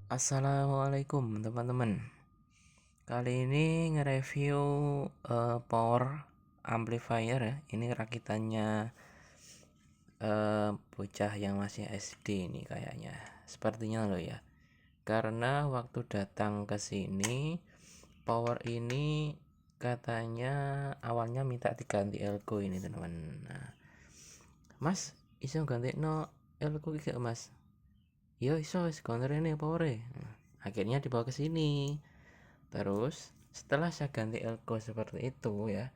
Assalamualaikum teman-teman. Kali ini nge-review power amplifier ya. Ini rakitannya bocah yang masih SD ini kayaknya. Sepertinya loh ya. Karena waktu datang ke sini power ini katanya awalnya minta diganti elko ini teman-teman. Nah, Mas, iso ganti no elko iki gak, Mas? Yo iso wis ini power. Nah, akhirnya dibawa ke sini. Terus setelah saya ganti elko seperti itu ya,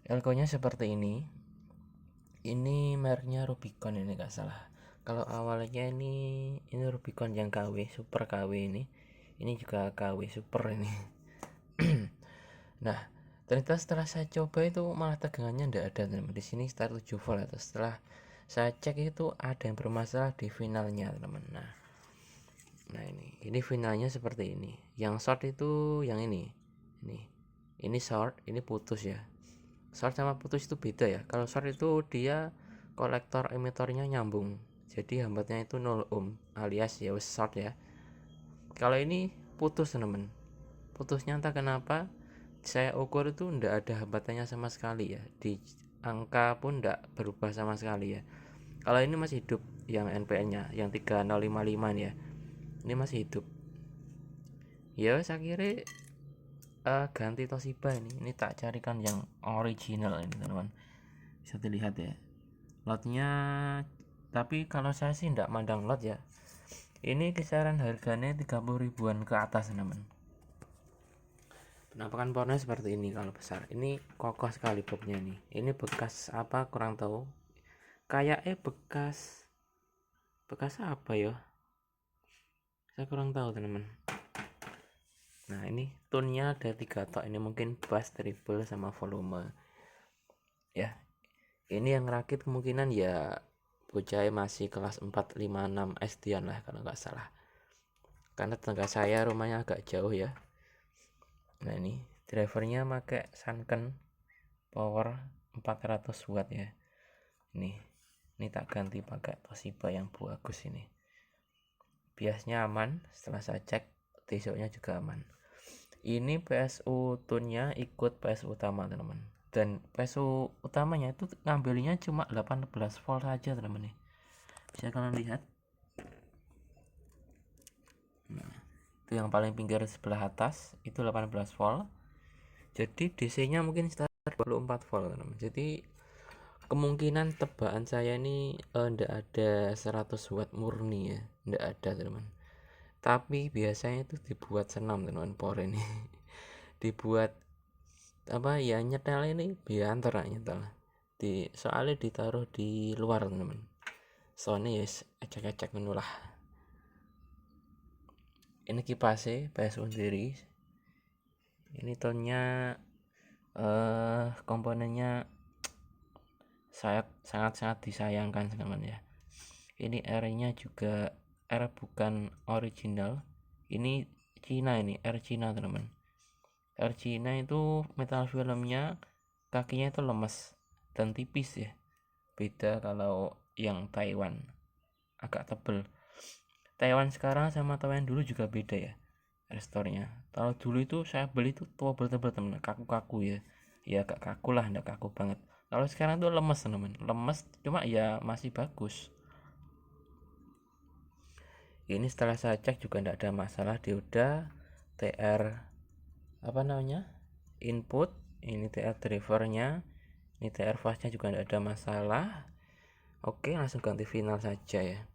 elko nya seperti ini mereknya Rubicon ini nggak salah. Kalau awalnya ini Rubicon yang KW Super KW ini juga KW Super ini. Nah, ternyata setelah saya coba itu malah tegangannya nggak ada teman. Di sini start 7 volt atau setelah saya cek itu ada yang bermasalah di finalnya teman. Nah ini finalnya seperti ini. Yang short itu yang ini short, ini putus ya. Short sama putus itu beda ya. Kalau short itu dia kolektor emitornya nyambung, jadi hambatnya itu 0 ohm alias ya wes short ya. Kalau ini putus teman, putusnya entah kenapa saya ukur itu ndak ada hambatannya sama sekali ya, di angka pun ndak berubah sama sekali ya. Kalau ini masih hidup yang NPN nya yang 3055 ya, ini masih hidup ya. Saya kira ganti Toshiba ini tak carikan yang original ini teman-teman, bisa dilihat ya lotnya. Tapi kalau saya sih tidak mandang lot ya, ini kisaran harganya 30 ribuan ke atas teman. Penampakan powernya seperti ini. Kalau besar ini kokoh sekali boxnya ini bekas apa kurang tahu, kayaknya bekas bekas apa ya, saya kurang tahu teman. Nah ini tone-nya ada 3 tok, ini mungkin bass, treble sama volume ya. Ini yang rakit kemungkinan ya bocah masih kelas 4, 5, 6 SD-an lah kalau nggak salah, karena tetangga saya rumahnya agak jauh ya. Nah ini drivernya pakai Sanken power 400 watt ya. Ini tak ganti pakai Toshiba yang bagus ini. Biasnya aman, setelah saya cek besoknya juga aman. Ini PSU tune-nya ikut PSU utama teman-teman, dan PSU utamanya itu ngambilnya cuma 18 volt saja teman-teman nih. Bisa kalian lihat. Nah, itu yang paling pinggir sebelah atas itu 18 volt. Jadi DC nya mungkin sekitar 24 volt teman-teman. Jadi kemungkinan tebakan saya ini ndak ada 100 watt murni ya, ndak ada teman-teman. Tapi biasanya itu dibuat senam teman-teman power ini. Dibuat apa ya, nyetel ini biantar nyetel soalnya ditaruh di luar teman-teman. Soalnya ya ecek-ecek menulah. Ini kipasnya PSU sendiri. Ini tonnya komponennya saya sangat-sangat disayangkan teman-teman ya. Ini R-nya juga R bukan original. Ini Cina, ini R Cina teman-teman. R Cina itu metal filmnya kakinya itu lemes dan tipis ya. Beda kalau yang Taiwan agak tebel. Taiwan sekarang sama Taiwan dulu juga beda ya restornya. Kalau dulu itu saya beli itu tebel-tebel teman, kaku-kaku ya. Ya agak kaku lah, enggak kaku banget. Kalau sekarang tuh lemes teman, lemes cuma ya masih bagus. Ini setelah saya cek juga tidak ada masalah dioda, TR apa namanya input, ini TR drivernya, ini TR fastnya juga tidak ada masalah. Oke, langsung ganti final saja ya.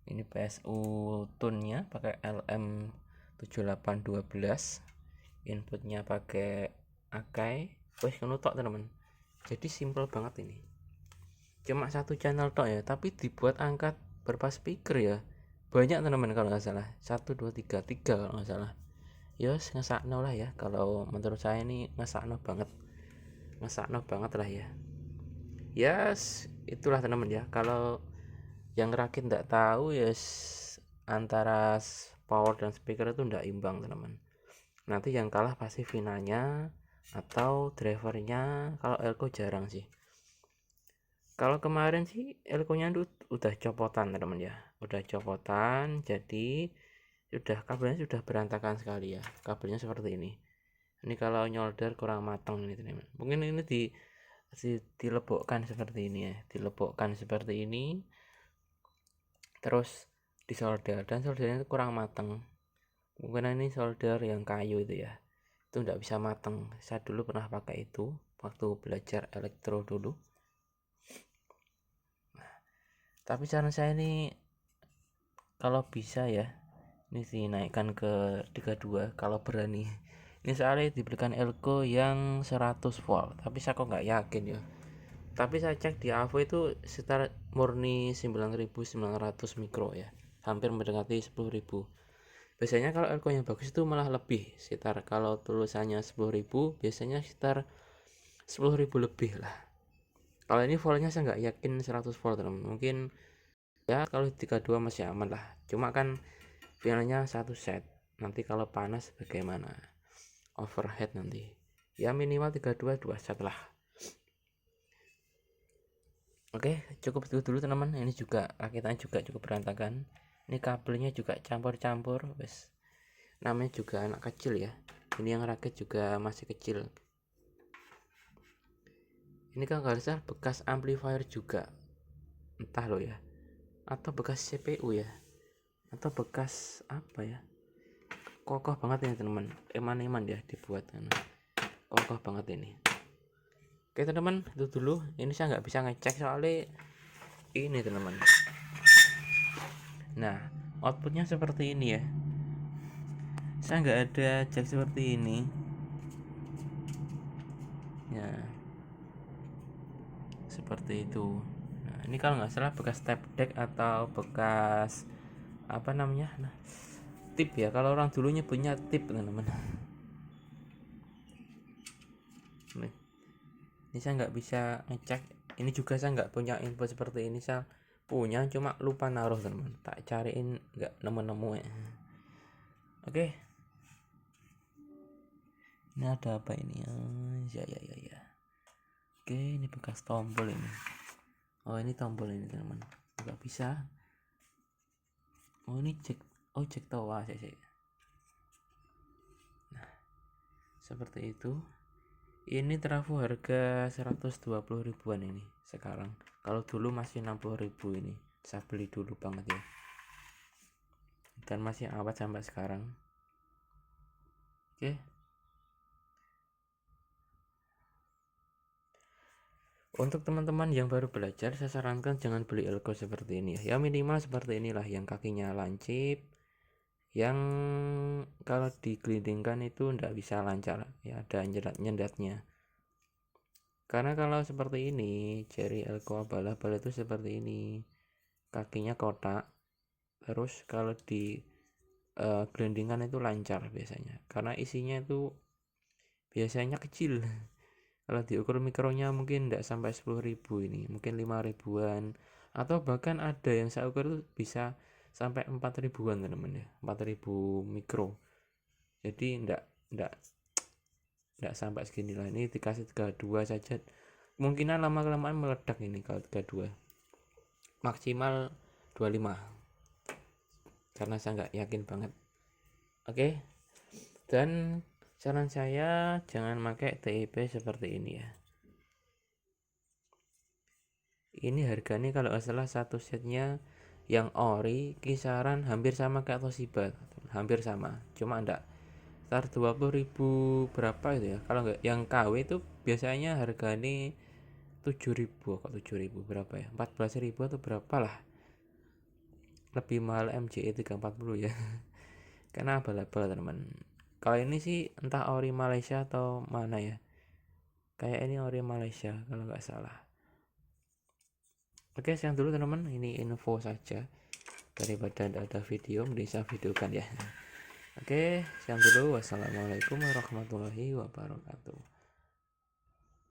Ini PSU tune nya pakai LM7812, inputnya pakai Akai. Wes tok teman-teman, jadi simple banget ini. Cuma satu channel tok ya, tapi dibuat angkat berapa speaker ya, banyak teman-teman. Kalau nggak salah 1 2 3 3 kalau nggak salah. Yos ngesakno lah ya, kalau menurut saya ini ngesakno banget, ngesakno banget lah ya. Yes, itulah teman-teman ya. Kalau yang rakit nggak tahu yes, antara power dan speaker itu nggak imbang teman-teman. Nanti yang kalah pasti finalnya atau drivernya. Kalau elko jarang sih. Kalau kemarin sih elko nya udah copotan teman-teman ya, udah copotan. Jadi kabelnya sudah berantakan sekali ya, kabelnya seperti ini kalau nyolder kurang matang ini teman-teman. Mungkin ini dilebokkan seperti ini ya, dilebokkan seperti ini terus disolder, dan soldernya itu kurang matang. Mungkin ini solder yang kayu itu ya, itu enggak bisa matang. Saya dulu pernah pakai itu waktu belajar elektro dulu. Tapi saran saya ini kalau bisa ya, ini sih naikkan ke 32 kalau berani. Ini soalnya diberikan elko yang 100 volt, tapi saya kok nggak yakin ya. Tapi saya cek di AVO itu sekitar murni 9900 mikro ya, hampir mendekati 10.000. Biasanya kalau elko yang bagus itu malah lebih, sekitar kalau tulisannya 10.000 biasanya sekitar 10.000 lebih lah. Kalau ini voltnya saya nggak yakin 100 volt teman. Mungkin ya kalau 32 masih aman lah, cuma kan finalnya satu set, nanti kalau panas bagaimana, overhead nanti ya, minimal 32 2 set lah. Oke, cukup itu dulu teman-teman. Ini juga rakitan juga cukup berantakan, ini kabelnya juga campur-campur, wes namanya juga anak kecil ya, ini yang rakit juga masih kecil. Ini kan harusnya bekas amplifier juga, entah loh ya, atau bekas CPU ya, atau bekas apa ya, kokoh banget ini teman-teman, eman-eman ya dibuat kan, kokoh banget ini. Oke teman-teman, itu dulu. Ini saya nggak bisa ngecek soalnya ini teman-teman. Nah, outputnya seperti ini ya, saya nggak ada jack seperti ini ya, seperti itu. Nah, ini kalau nggak salah bekas tape deck atau bekas apa namanya, nah, tip ya, kalau orang dulu nyebutnya tip teman-teman. Nih, ini saya nggak bisa ngecek, ini juga saya nggak punya info seperti ini, saya punya cuma lupa naruh teman-teman, tak cariin nggak nemu-nemu ya. Oke, ini ada apa ini ya. Oke, ini bekas tombol ini. Oh, ini tombol ini teman-teman, nggak bisa. Oh, ini cek, oh cek tawa sih. Nah, seperti itu. Ini trafo harga 120 ribuan ini sekarang, kalau dulu masih 60 ribu. Ini saya beli dulu banget ya, dan masih awet sampai sekarang. Oke, untuk teman-teman yang baru belajar, saya sarankan jangan beli elko seperti ini ya, minimal seperti inilah, yang kakinya lancip, yang kalau digelindingkan itu ndak bisa lancar ya, ada nyendatnya. Karena kalau seperti ini, Cherry elko abal-abal itu seperti ini, kakinya kotak, terus kalau di gelindingan itu lancar biasanya, karena isinya itu biasanya kecil. Kalau diukur mikronya mungkin tidak sampai 10.000, ini mungkin 5 ribuan, atau bahkan ada yang saya ukur itu bisa sampai 4 ribuan teman-teman ya, 4.000 mikro. Jadi tidak sampai segini lah, ini dikasih 32 saja, kemungkinan lama-kelamaan meledak ini kalau 32, maksimal 25, karena saya nggak yakin banget. Oke, dan saran saya jangan pakai TIP seperti ini ya. Ini harganya kalau nggak salah satu setnya yang ori kisaran hampir sama kayak Toshiba, hampir sama, cuma enggak sekitar 20.000 berapa itu ya. Kalau enggak yang KW itu biasanya harganya 7.000, kok 7.000 berapa ya, 14.000 atau berapa lah, lebih mahal MJE 340 ya. Karena abal-abal teman. Kalau ini sih entah ori Malaysia atau mana ya, kayak ini ori Malaysia kalau nggak salah. Oke, sekian dulu teman-teman, ini info saja, daripada ada video mending saya videokan ya. Oke, sekian dulu, wassalamualaikum warahmatullahi wabarakatuh.